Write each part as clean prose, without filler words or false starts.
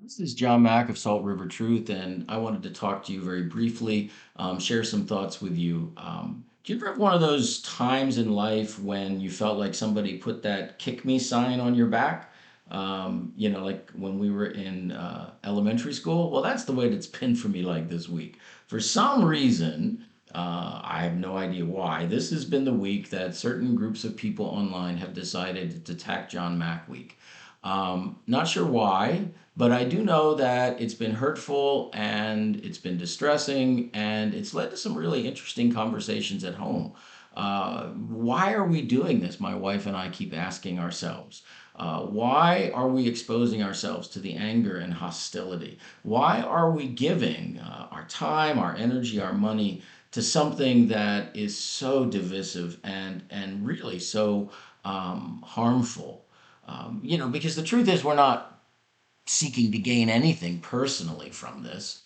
This is John Mack of Salt River Truth, and I wanted to talk to you very briefly, share some thoughts with you. Do you ever have one of those times in life when you felt like somebody put that kick me sign on your back? Like when we were in elementary school? Well, that's the way it's been for me like this week. For some reason, I have no idea why, this has been the week that certain groups of people online have decided to attack John Mack Week. Not sure why, but I do know that it's been hurtful and it's been distressing and it's led to some really interesting conversations at home. Why are we doing this? My wife and I keep asking ourselves. Why are we exposing ourselves to the anger and hostility? Why are we giving our time, our energy, our money to something that is so divisive and really so harmful? Because the truth is, we're not seeking to gain anything personally from this.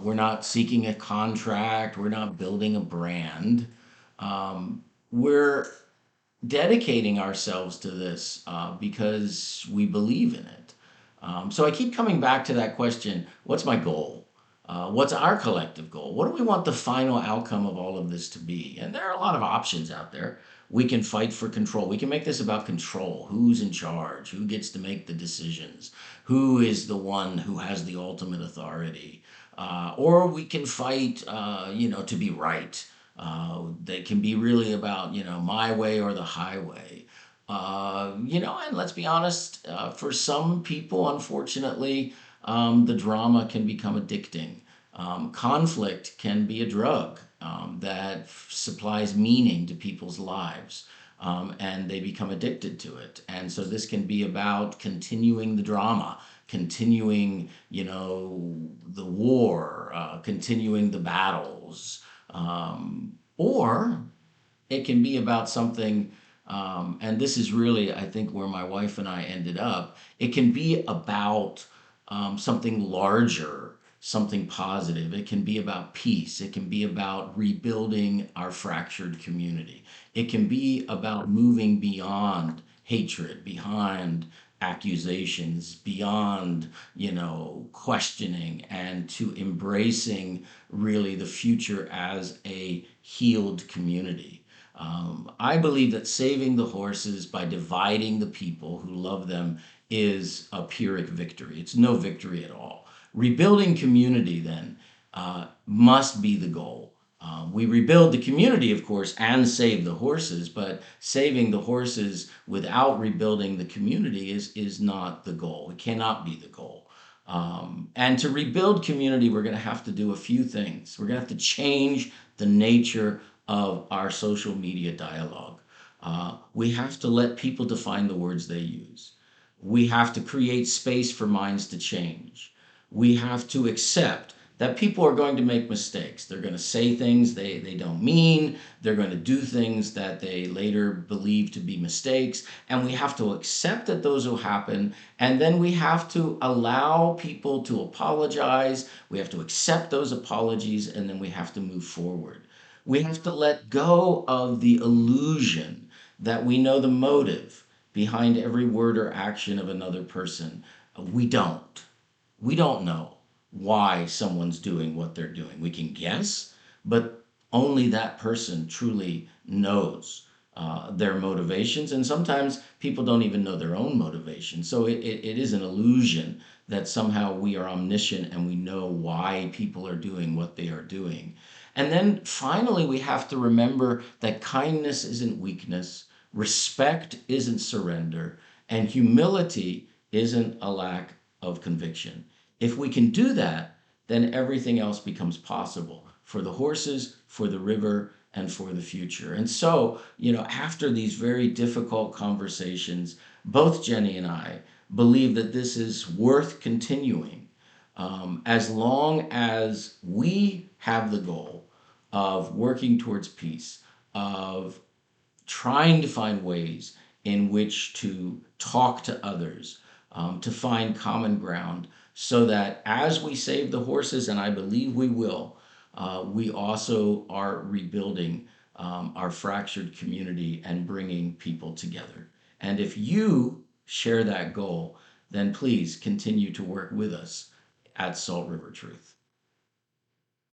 We're not seeking a contract. We're not building a brand. We're dedicating ourselves to this because we believe in it. So I keep coming back to that question: what's my goal? What's our collective goal? What do we want the final outcome of all of this to be? And there are a lot of options out there. We can fight for control. We can make this about control. Who's in charge? Who gets to make the decisions? Who is the one who has the ultimate authority? Or we can fight, to be right. They can be really about, my way or the highway. And let's be honest, for some people, unfortunately, the drama can become addicting. Conflict can be a drug that supplies meaning to people's lives. And they become addicted to it. And so this can be about continuing the drama, continuing, the war, continuing the battles. Or it can be about something, and this is really, I think, where my wife and I ended up. It can be about something larger, something positive. It can be about peace. It can be about rebuilding our fractured community. It can be about moving beyond hatred, behind accusations, beyond, questioning, and to embracing really the future as a healed community. I believe that saving the horses by dividing the people who love them is a Pyrrhic victory. It's no victory at all. Rebuilding community, then, must be the goal. We rebuild the community, of course, and save the horses, but saving the horses without rebuilding the community is not the goal. It cannot be the goal. And to rebuild community, we're going to have to do a few things. We're going to have to change the nature of our social media dialogue. We have to let people define the words they use. We have to create space for minds to change. We have to accept that people are going to make mistakes. They're going to say things they don't mean. They're going to do things that they later believe to be mistakes. And we have to accept that those will happen. And then we have to allow people to apologize. We have to accept those apologies. And then we have to move forward. We have to let go of the illusion that we know the motive behind every word or action of another person. We don't. We don't know why someone's doing what they're doing. We can guess, but only that person truly knows their motivations. And sometimes people don't even know their own motivations. So it is an illusion that somehow we are omniscient and we know why people are doing what they are doing. And then finally, we have to remember that kindness isn't weakness, respect isn't surrender, and humility isn't a lack of conviction. If we can do that, then everything else becomes possible for the horses, for the river, and for the future. And so, after these very difficult conversations, both Jenny and I believe that this is worth continuing as long as we have the goal of working towards peace, of trying to find ways in which to talk to others, to find common ground, so that as we save the horses, and I believe we will, we also are rebuilding our fractured community and bringing people together. And if you share that goal, then please continue to work with us at Salt River Truth.